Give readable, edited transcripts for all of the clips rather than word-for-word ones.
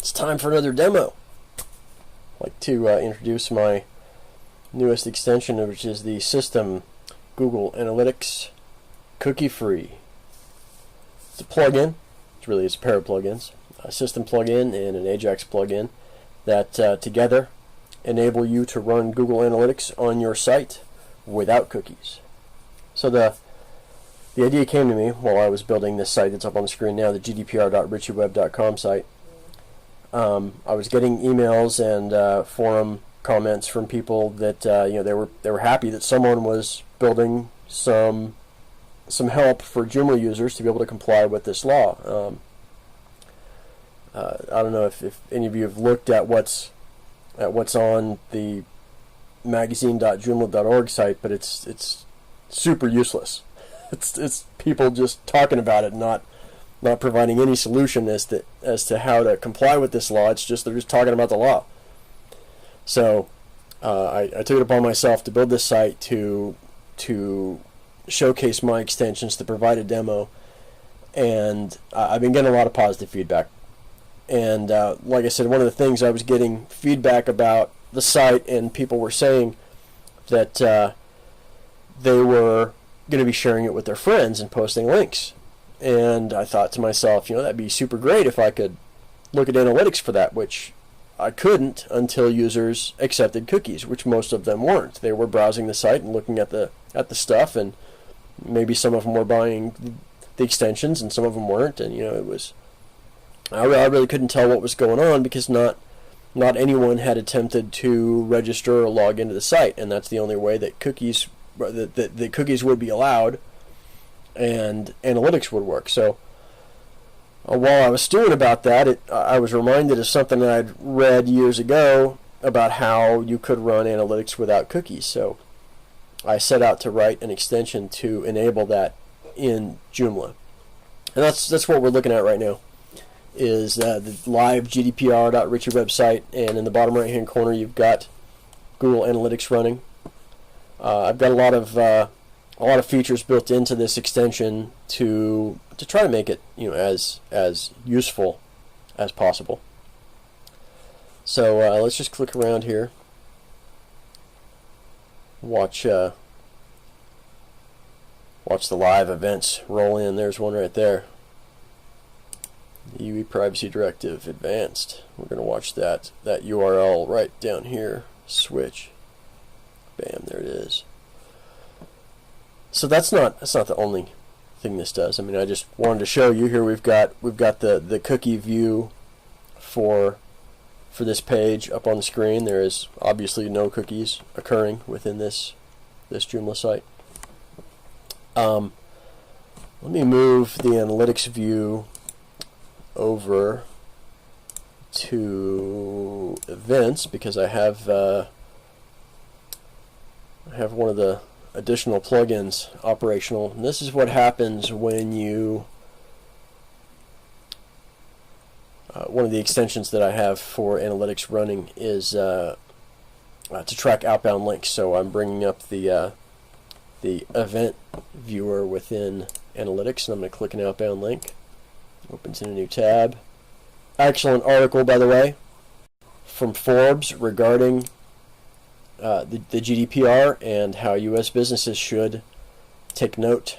It's time for another demo. I'd like to introduce my newest extension, which is the System Google Analytics Cookie Free. It's a plugin. It's a pair of plugins, a System plugin and an Ajax plugin that together enable you to run Google Analytics on your site without cookies. So the idea came to me while I was building this site that's up on the screen now, the GDPR.richyweb.com site. I was getting emails and forum comments from people that they were happy that someone was building some help for Joomla users to be able to comply with this law. I don't know if any of you have looked at what's on the magazine.joomla.org site, but it's super useless. It's people just talking about it, not providing any solution as to how to comply with this law. It's just they're just talking about the law. So I took it upon myself to build this site to showcase my extensions, to provide a demo, and I've been getting a lot of positive feedback. And like I said, one of the things I was getting feedback about the site, and people were saying that they were going to be sharing it with their friends and posting links. And I thought to myself, that'd be super great if I could look at analytics for that, which I couldn't until users accepted cookies, which most of them weren't. They were browsing the site and looking at the stuff, and maybe some of them were buying the extensions and some of them weren't, and it was I really couldn't tell what was going on because not anyone had attempted to register or log into the site, and that's the only way that cookies would be allowed and analytics would work. So while I was stewing about that, I was reminded of something that I'd read years ago about how you could run analytics without cookies. So I set out to write an extension to enable that in Joomla, and that's what we're looking at right now. Is the live GDPR.Richie website, and in the bottom right hand corner you've got Google Analytics running. I've got a lot of features built into this extension to try to make it as useful as possible. So let's just click around here. Watch the live events roll in. There's one right there. UE Privacy Directive Advanced. We're going to watch that URL right down here. Switch. Bam, there it is. So that's not the only thing this does. I mean, I just wanted to show you here. We've got the cookie view for this page up on the screen. There is obviously no cookies occurring within this Joomla site. Let me move the analytics view over to events because I have one of the additional plugins operational. And this is what happens when you one of the extensions that I have for analytics running is to track outbound links. So I'm bringing up the event viewer within analytics, and I'm going to click an outbound link. Opens in a new tab. Excellent article, by the way, from Forbes regarding the GDPR and how U.S. businesses should take note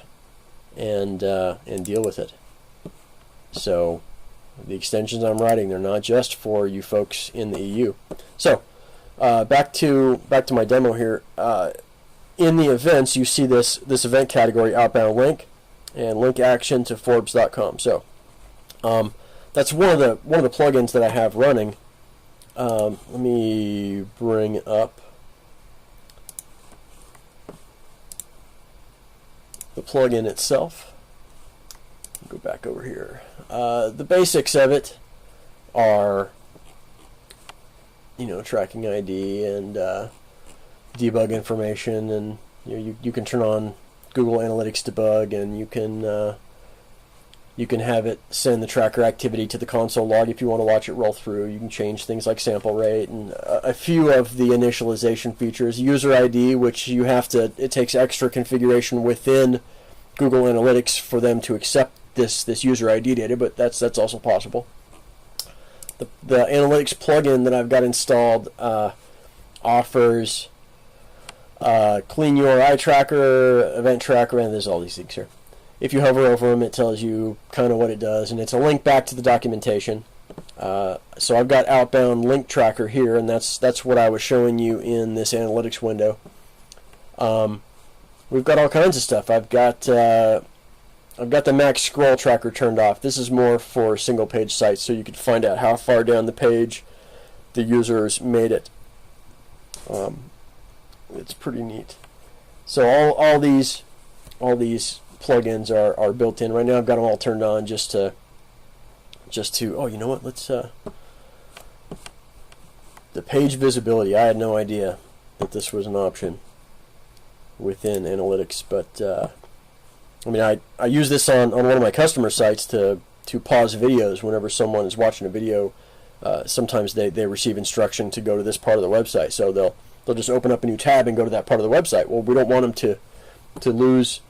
and deal with it. So the extensions I'm writing, they're not just for you folks in the EU. So back to my demo here. In the events, you see this event category, outbound link, and link action to Forbes.com. So that's one of the plugins that I have running. Let me bring up the plugin itself. Go back over here. The basics of it are, tracking ID and debug information, and you can turn on Google Analytics debug, and you can have it send the tracker activity to the console log if you want to watch it roll through. You can change things like sample rate and a few of the initialization features. User ID, which it takes extra configuration within Google Analytics for them to accept this user ID data, but that's also possible. the analytics plugin that I've got installed offers clean URI tracker, event tracker, and there's all these things here. If you hover over them, it tells you kind of what it does, and it's a link back to the documentation. So I've got Outbound link tracker here, and that's what I was showing you in this analytics window. We've got all kinds of stuff. I've got the max scroll tracker turned off. This is more for single page sites, so you could find out how far down the page the users made it. It's pretty neat. So all these plugins are built in. Right now I've got them all turned on just to oh, you know what, let's the page visibility. I had no idea that this was an option within analytics, but I mean, I use this on one of my customer sites to pause videos whenever someone is watching a video. Sometimes they receive instruction to go to this part of the website, so they'll just open up a new tab and go to that part of the website. Well, we don't want them to lose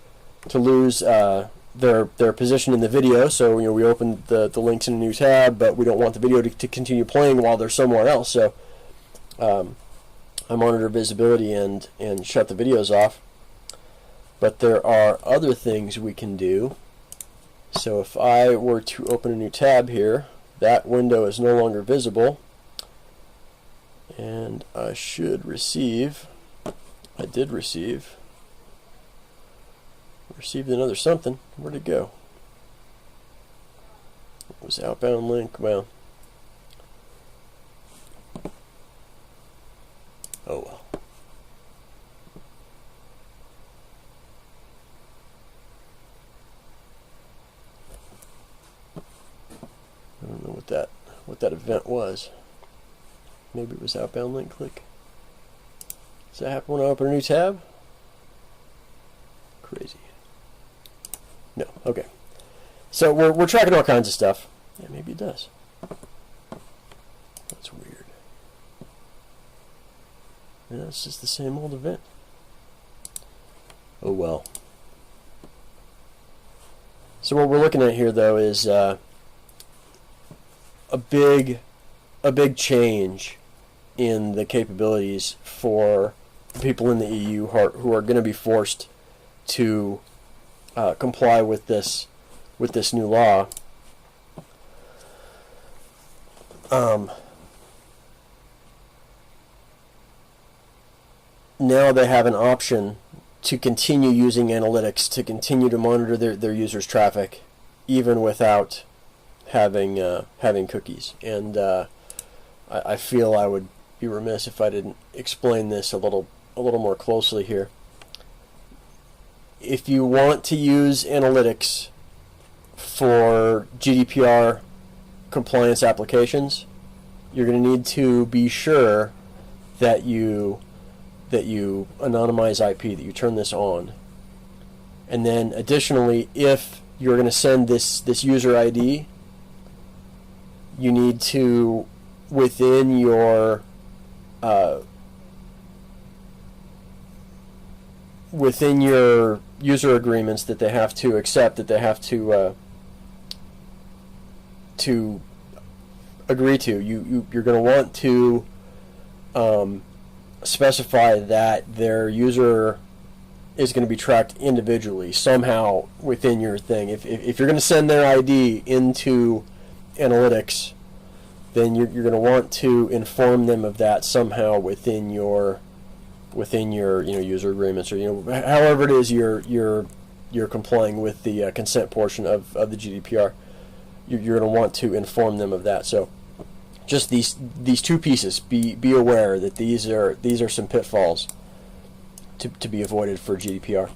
their position in the video, so we open the links in a new tab, but we don't want the video to continue playing while they're somewhere else. So I monitor visibility and shut the videos off. But there are other things we can do. So if I were to open a new tab here, that window is no longer visible, and I should receive, I did receive, received another something. Where'd it go? It was outbound link. Well, oh well. I don't know what that event was. Maybe it was outbound link click. Does that happen when I open a new tab? Crazy. No. Okay. So we're tracking all kinds of stuff. Yeah, maybe it does. That's weird. Yeah, it's just the same old event. Oh well. So what we're looking at here, though, is a big change in the capabilities for people in the EU who are going to be forced to comply with this new law. Now they have an option to continue using analytics, to continue to monitor their users' traffic, even without having cookies. And I feel I would be remiss if I didn't explain this a little more closely here. If you want to use analytics for GDPR compliance applications, you're going to need to be sure that you anonymize IP, that you turn this on. And then additionally, if you're going to send this user ID, you need to, within your user agreements that they have to accept, that they have to agree to, you're going to want to specify that their user is going to be tracked individually somehow within your thing. If you're going to send their ID into analytics, then you're going to want to inform them of that somehow within your user agreements, or however it is you're complying with the consent portion of the GDPR. You're going to want to inform them of that. So just these two pieces, be aware that these are some pitfalls to be avoided for GDPR.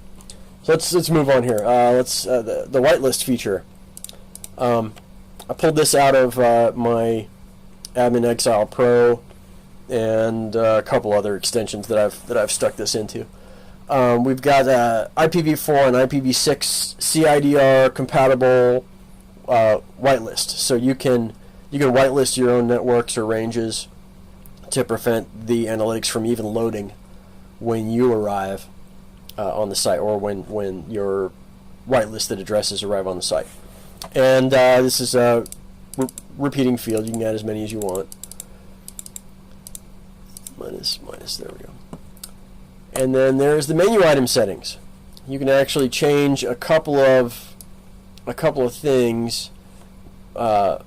So let's move on here. The whitelist feature. I pulled this out of my Admin Exile Pro and a couple other extensions that I've stuck this into. We've got IPv4 and IPv6 CIDR compatible whitelist, so you can whitelist your own networks or ranges to prevent the analytics from even loading when you arrive on the site, or when your whitelisted addresses arrive on the site. And this is repeating field. You can add as many as you want. Minus, there we go. And then there's the menu item settings. You can actually change a couple of things per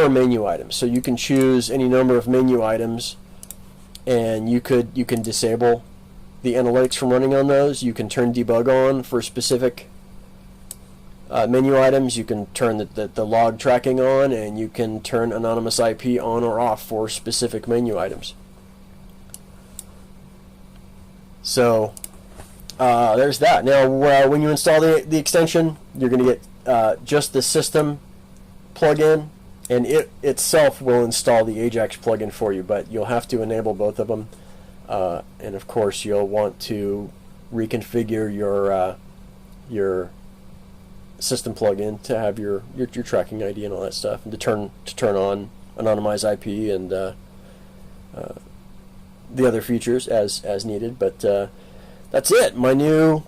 menu item. So you can choose any number of menu items, and you can disable the analytics from running on those. You can turn debug on for specific menu items. You can turn the log tracking on, and you can turn anonymous IP on or off for specific menu items. So there's that. Now, when you install the extension, you're going to get just the system plugin, and it itself will install the Ajax plugin for you, but you'll have to enable both of them. And of course, you'll want to reconfigure your system plugin to have your tracking ID and all that stuff, and to turn on anonymized IP and the other features as needed. But that's it. My new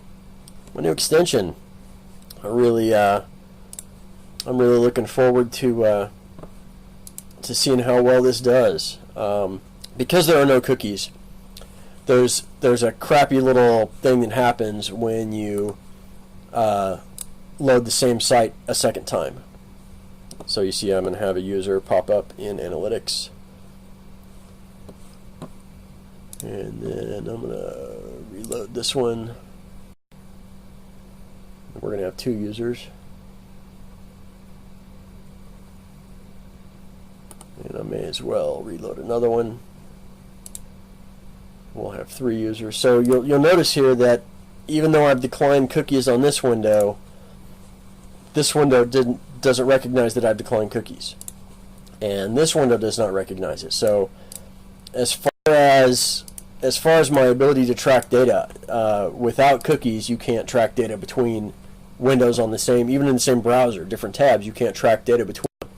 extension. I'm really looking forward to seeing how well this does. Because there are no cookies, there's a crappy little thing that happens when you load the same site a second time. So you see I'm going to have a user pop up in analytics, and then I'm going to reload this one. We're going to have two users, and I may as well reload another one. We'll have three users. So you'll notice here that even though I've declined cookies on this window doesn't recognize that I've declined cookies, and this window does not recognize it. So as far as my ability to track data, without cookies, you can't track data between windows on the same, even in the same browser, different tabs. You can't track data between them.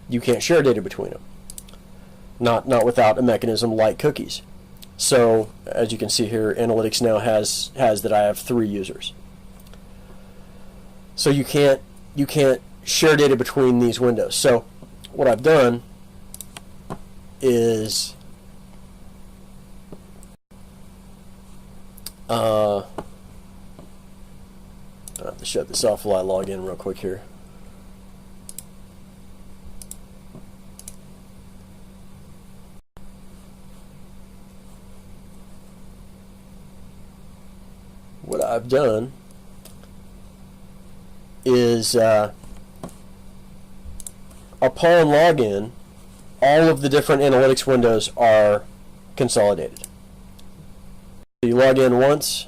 You can't share data between them. Not without a mechanism like cookies. So as you can see here, analytics now has that I have three users. So you can't share data between these windows. So what I've done is I have to shut this off while I log in real quick here. What I've done is upon login, all of the different analytics windows are consolidated. So you log in once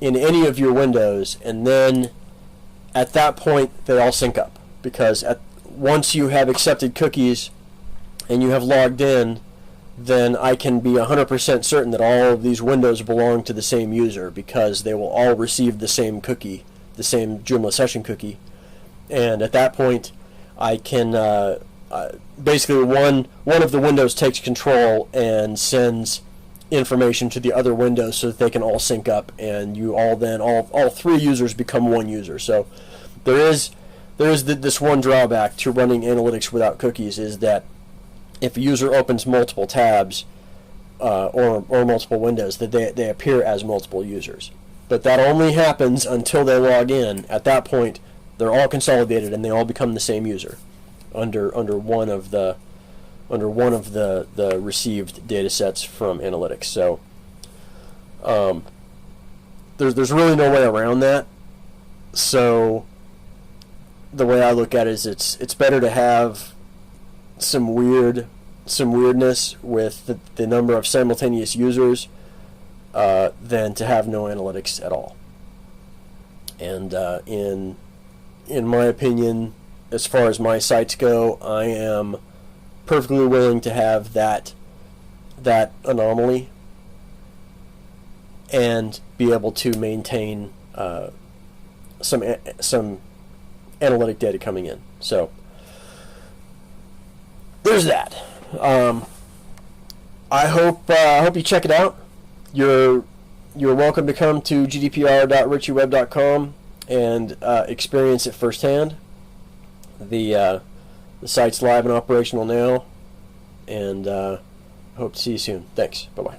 in any of your windows, and then at that point they all sync up, because once you have accepted cookies and you have logged in, then I can be 100% certain that all of these windows belong to the same user, because they will all receive the same cookie, the same Joomla session cookie. And at that point, I can basically one of the windows takes control and sends information to the other windows so that they can all sync up, and you all three users become one user. So there is this one drawback to running analytics without cookies, is that if a user opens multiple tabs or multiple windows, that they appear as multiple users. But that only happens until they log in. At that point, they're all consolidated and they all become the same user under one of the received data sets from analytics. So there's really no way around that. So the way I look at it is it's better to have some weirdness with the number of simultaneous users than to have no analytics at all. And in my opinion, as far as my sites go, I am perfectly willing to have that anomaly and be able to maintain some analytic data coming in. So there's that. I hope you check it out. You're welcome to come to gdpr.richieweb.com and experience it firsthand. The The site's live and operational now, and hope to see you soon. Thanks. Bye-bye.